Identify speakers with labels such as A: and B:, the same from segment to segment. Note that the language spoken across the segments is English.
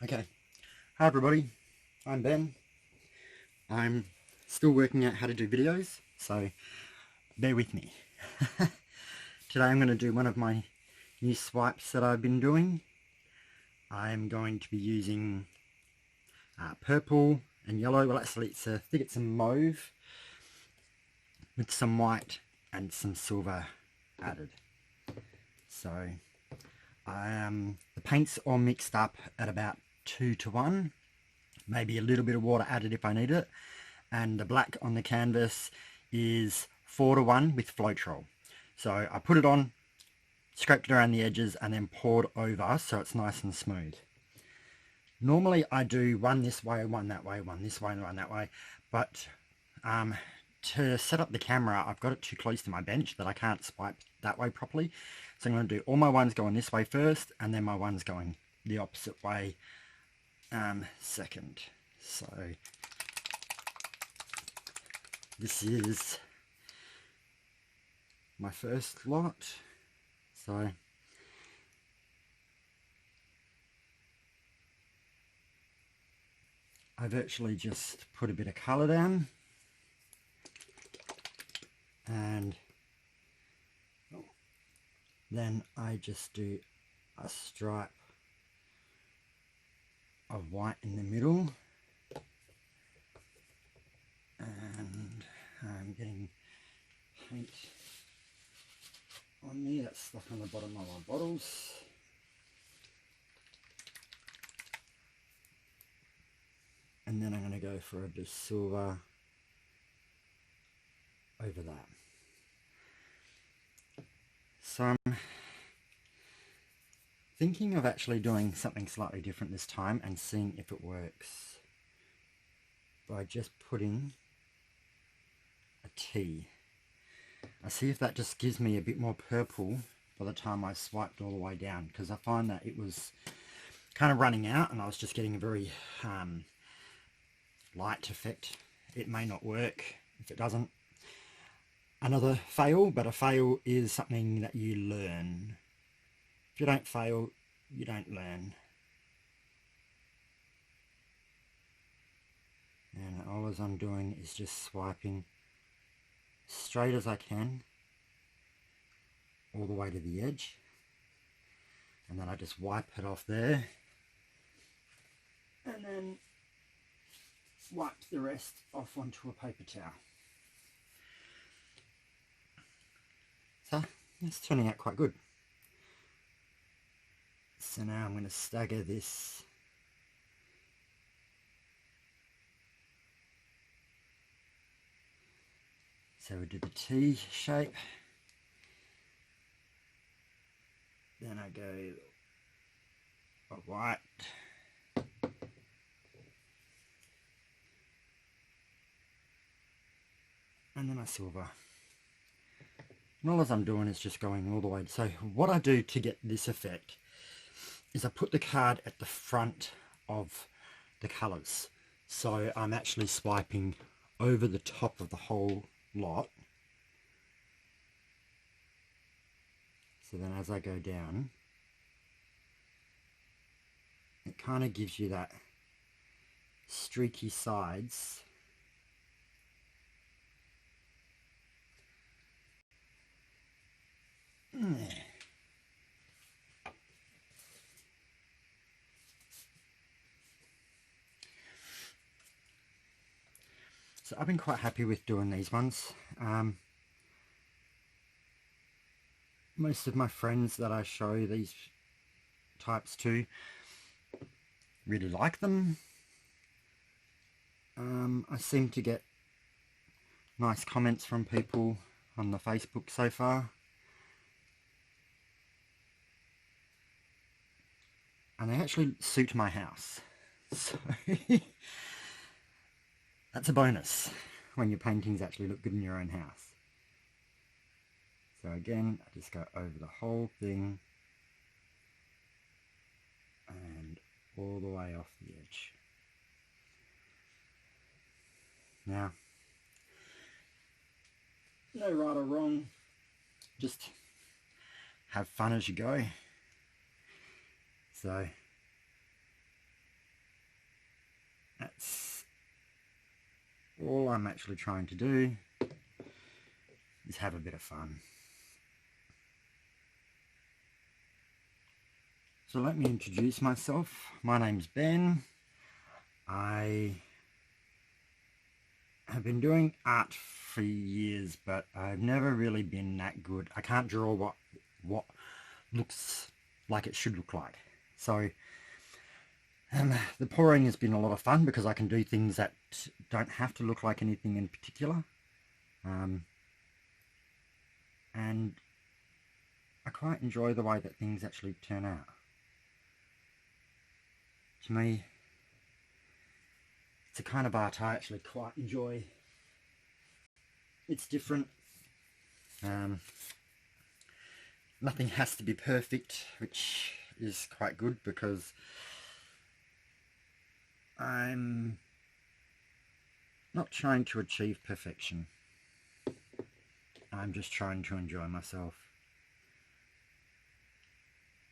A: Okay, hi everybody, I'm Ben. I'm still working out how to do videos, so bear with me. Today I'm going to do one of my new swipes that I've been doing. I'm going to be using purple and yellow. Well, actually I think it's a mauve with some white and some silver added. So the paint's all mixed up at about 2:1. Maybe a little bit of water added if I need it, and the black on the canvas is 4:1 with floetrol. So I put it on, scraped it around the edges, and then poured over so it's nice and smooth. Normally I do one this way, one that way, one this way and one that way, but to set up the camera I've got it too close to my bench that I can't swipe that way properly. So I'm going to do all my ones going this way first, and then my ones going the opposite way second. So this is my first lot. So I virtually just put a bit of colour down, and then I just do a stripe of white in the middle, and I'm getting paint on me that's stuck on the bottom of my bottles. And then I'm going to go for a bit of silver over that. So I'm thinking of actually doing something slightly different this time and seeing if it works by just putting a T. I see if that just gives me a bit more purple by the time I swiped all the way down, because I find that it was kind of running out and I was just getting a very light effect. It may not work if it doesn't. Another fail, but a fail is something that you learn. If you don't fail, you don't learn. And all I'm doing is just swiping straight as I can all the way to the edge, and then I just wipe it off there, and then wipe the rest off onto a paper towel. So it's turning out quite good. So now I'm going to stagger this so we do the T shape, then I go a white, and then a silver. And all I'm doing is just going all the way. So what I do to get this effect is I put the card at the front of the colours. So I'm actually swiping over the top of the whole lot. So then as I go down, it kind of gives you that streaky sides. So I've been quite happy with doing these ones. Most of my friends that I show these types to really like them. I seem to get nice comments from people on the Facebook so far. And they actually suit my house. So that's a bonus when your paintings actually look good in your own house. So again, I just go over the whole thing and all the way off the edge. Now, no right or wrong, just have fun as you go. So I'm actually trying to do is have a bit of fun. So let me introduce myself. My name's Ben. I have been doing art for years, but I've never really been that good. I can't draw what looks like it should look like. So the pouring has been a lot of fun because I can do things that don't have to look like anything in particular. And I quite enjoy the way that things actually turn out. To me, it's a kind of art I actually quite enjoy. It's different. Nothing has to be perfect, which is quite good because I'm not trying to achieve perfection. I'm just trying to enjoy myself.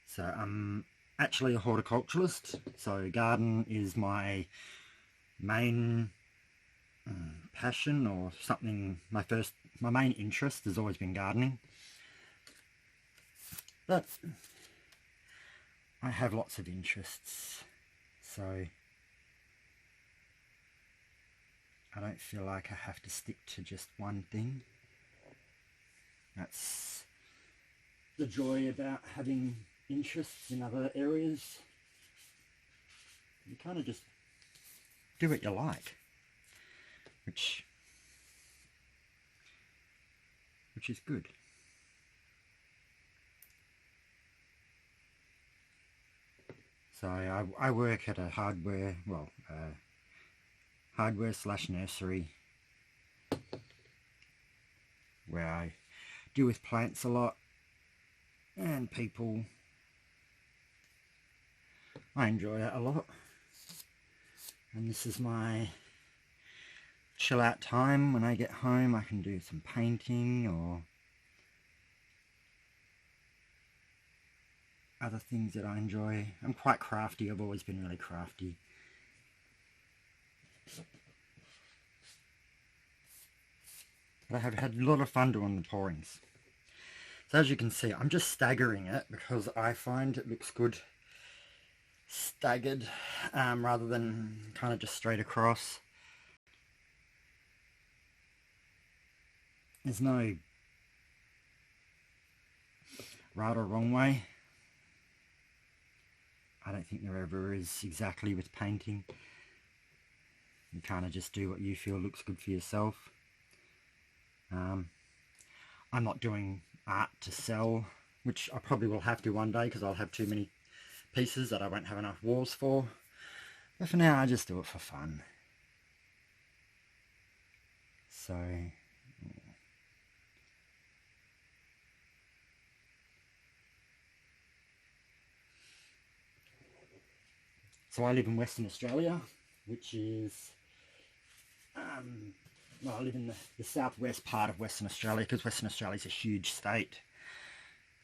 A: So I'm actually a horticulturalist, so garden is my main passion, or something. My main interest has always been gardening, but I have lots of interests, so I don't feel like I have to stick to just one thing. That's the joy about having interests in other areas. You kind of just do what you like, which is good. So I work at a hardware slash nursery where I deal with plants a lot and people. I enjoy that a lot, and this is my chill out time. When I get home I can do some painting or other things that I enjoy. I'm quite crafty. I've always been really crafty. But I have had a lot of fun doing the pourings. So as you can see, I'm just staggering it because I find it looks good staggered rather than kind of just straight across. There's no right or wrong way. I don't think there ever is exactly with painting. You kind of just do what you feel looks good for yourself. I'm not doing art to sell, which I probably will have to one day because I'll have too many pieces that I won't have enough walls for. But for now I just do it for fun. So I live in Western Australia, which is well, I live in the southwest part of Western Australia because Western Australia is a huge state,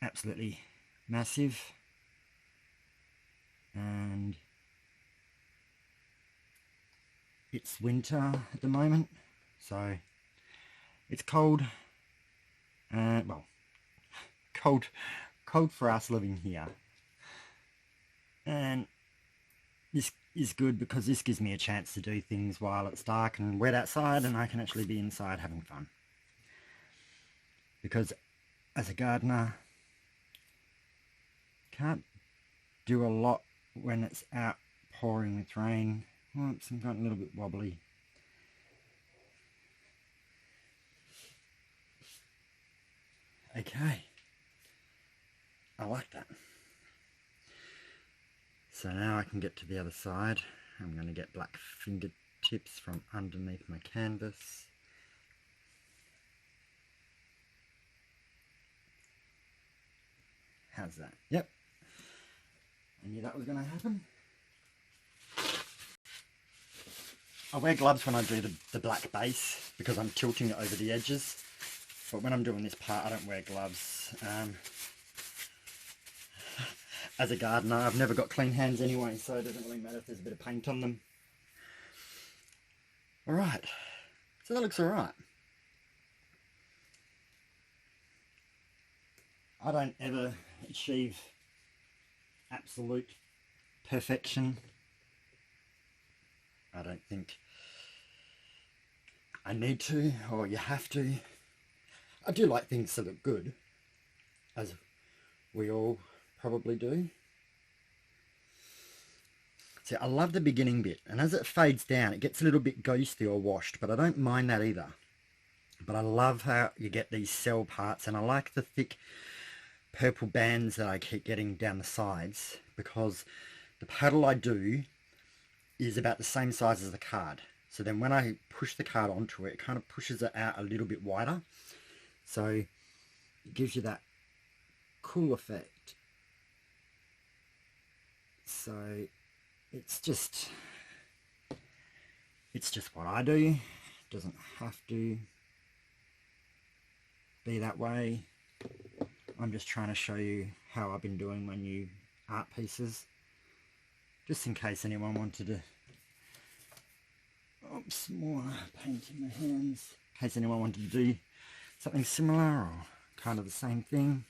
A: absolutely massive, and it's winter at the moment, so it's cold, well, cold for us living here, and this is good because this gives me a chance to do things while it's dark and wet outside, and I can actually be inside having fun. Because as a gardener, can't do a lot when it's out pouring with rain. Oops, I'm going a little bit wobbly. Okay, I like that. So now I can get to the other side. I'm going to get black fingertips from underneath my canvas. How's that? Yep. I knew that was going to happen. I wear gloves when I do the black base because I'm tilting it over the edges. But when I'm doing this part I don't wear gloves. As a gardener, I've never got clean hands anyway, so it doesn't really matter if there's a bit of paint on them. Alright, So that looks alright. I don't ever achieve absolute perfection. I don't think I need to, or you have to. I do like things to look good, as we all probably do. See, I love the beginning bit, and as it fades down, it gets a little bit ghosty or washed, but I don't mind that either. But I love how you get these cell parts, and I like the thick purple bands that I keep getting down the sides, because the paddle I do is about the same size as the card. So then when I push the card onto it, it kind of pushes it out a little bit wider. So it gives you that cool effect. So it's just what I do. It doesn't have to be that way. I'm just trying to show you how I've been doing my new art pieces, just in case anyone wanted to, oops, more paint in my hands, in case anyone wanted to do something similar or kind of the same thing.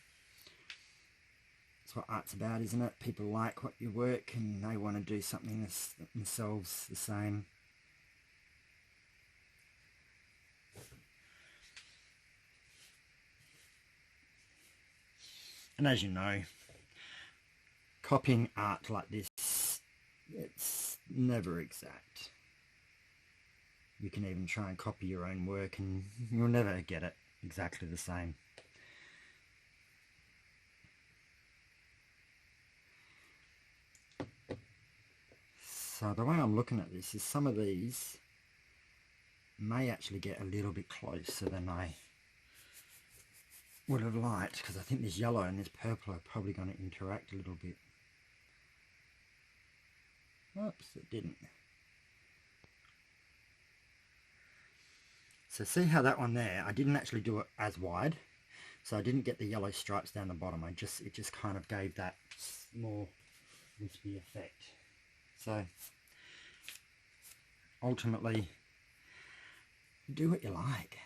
A: That's what art's about, isn't it? People like what you work and they want to do something themselves the same. And as you know, copying art like this, it's never exact. You can even try and copy your own work and you'll never get it exactly the same. So the way I'm looking at this is some of these may actually get a little bit closer than I would have liked, because I think this yellow and this purple are probably going to interact a little bit. Oops, it didn't. So see how that one there, I didn't actually do it as wide, so I didn't get the yellow stripes down the bottom. It just kind of gave that more wispy effect. So ultimately, do what you like.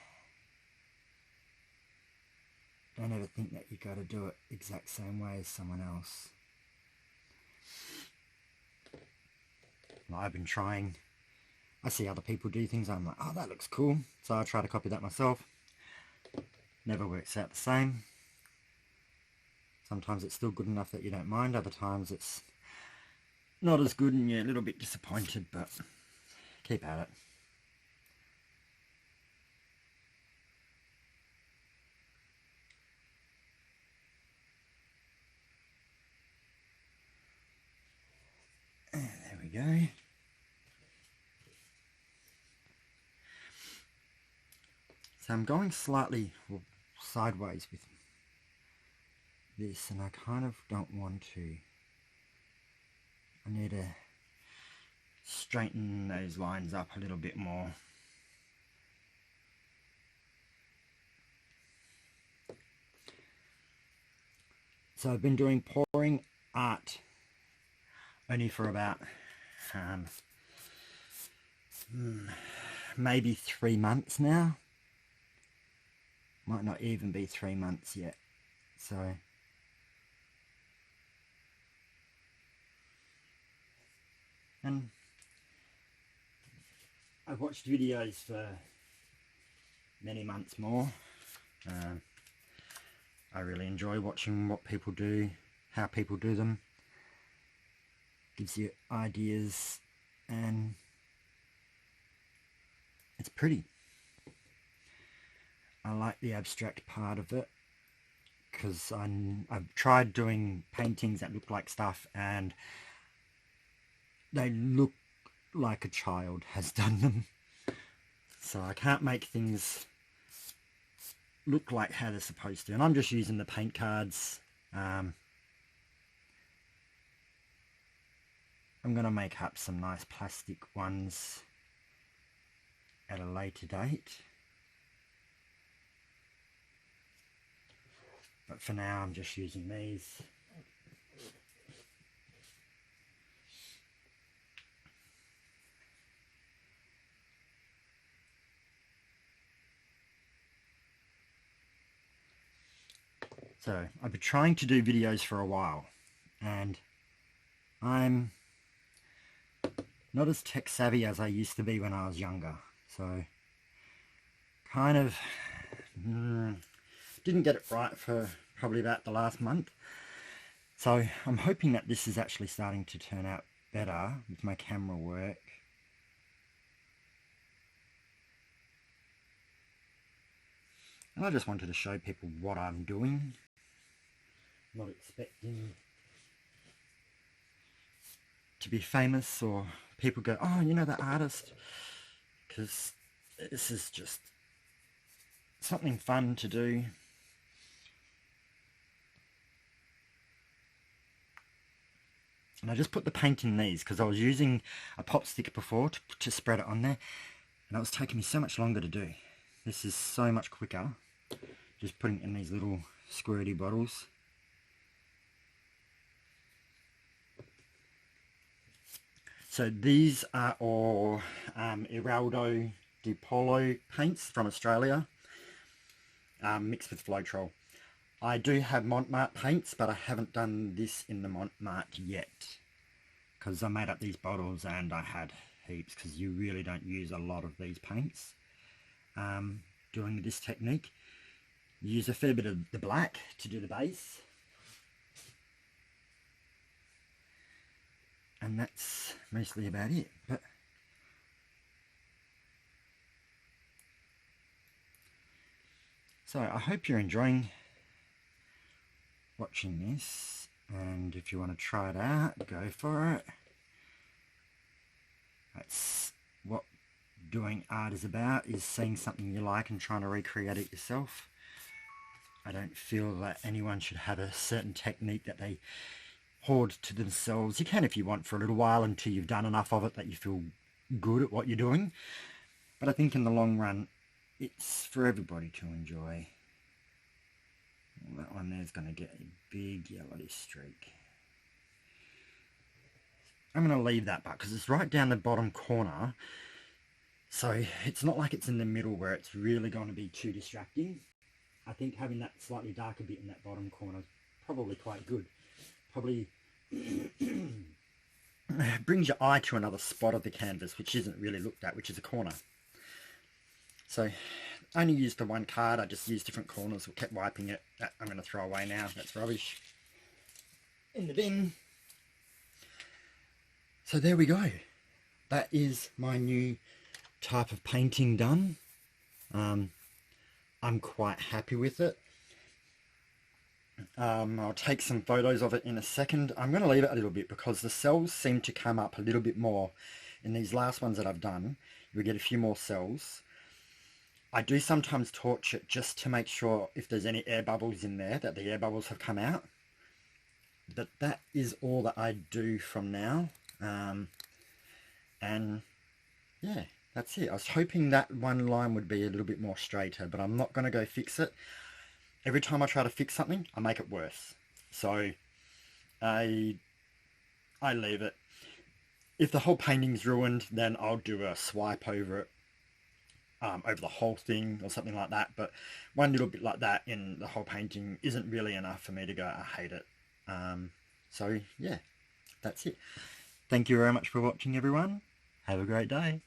A: Don't ever think that you got to do it exact same way as someone else. I've been trying. I see other people do things, I'm like, oh, that looks cool. So I try to copy that myself. Never works out the same. Sometimes it's still good enough that you don't mind. Other times it's not as good and you're a little bit disappointed, but keep at it. There we go. So I'm going slightly sideways with this, and I kind of don't want to. I need to straighten those lines up a little bit more. So I've been doing pouring art only for about maybe 3 months now. Might not even be 3 months yet. So and I've watched videos for many months more. I really enjoy watching what people do, how people do them. Gives you ideas and it's pretty. I like the abstract part of it because I've tried doing paintings that look like stuff and they look like a child has done them. So I can't make things look like how they're supposed to, and I'm just using the paint cards. I'm going to make up some nice plastic ones at a later date, but for now I'm just using these. So I've been trying to do videos for a while, and I'm not as tech savvy as I used to be when I was younger. So kind of didn't get it right for probably about the last month. So I'm hoping that this is actually starting to turn out better with my camera work. And I just wanted to show people what I'm doing. Not expecting to be famous or people go, oh, you know, that artist, because this is just something fun to do. And I just put the paint in these because I was using a pop stick before to spread it on there, and it was taking me so much longer to do. This is so much quicker, just putting it in these little squirty bottles. So these are all eraldo de paulo paints from Australia, mixed with floetrol. I do have Montmartre paints, but I haven't done this in the Montmartre yet, because I made up these bottles and I had heaps, because you really don't use a lot of these paints doing this technique. You use a fair bit of the black to do the base, and that's mostly about it. But so I hope you're enjoying watching this, and if you want to try it out, go for it. That's what doing art is about, is seeing something you like and trying to recreate it yourself. I don't feel that anyone should have a certain technique that they hoard to themselves. You can if you want for a little while, until you've done enough of it that you feel good at what you're doing. But I think in the long run, it's for everybody to enjoy. Well, that one there's going to get a big yellow streak. I'm going to leave that back because it's right down the bottom corner. So it's not like it's in the middle where it's really going to be too distracting. I think having that slightly darker bit in that bottom corner is probably quite good. Probably brings your eye to another spot of the canvas which isn't really looked at, which is a corner. So I only used the one card, I just used different corners, or kept wiping it. That I'm going to throw away now, that's rubbish. In the bin. So there we go. That is my new type of painting done. I'm quite happy with it. I'll take some photos of it in a second. I'm going to leave it a little bit because the cells seem to come up a little bit more in these last ones that I've done. You'll get a few more cells. I do sometimes torch it just to make sure if there's any air bubbles in there, that the air bubbles have come out. But that is all that I do from now. And yeah, that's it. I was hoping that one line would be a little bit more straighter, but I'm not going to go fix it. Every time I try to fix something, I make it worse. So I leave it. If the whole painting's ruined, then I'll do a swipe over it, over the whole thing or something like that. But one little bit like that in the whole painting isn't really enough for me to go, I hate it. So yeah, that's it. Thank you very much for watching, everyone. Have a great day.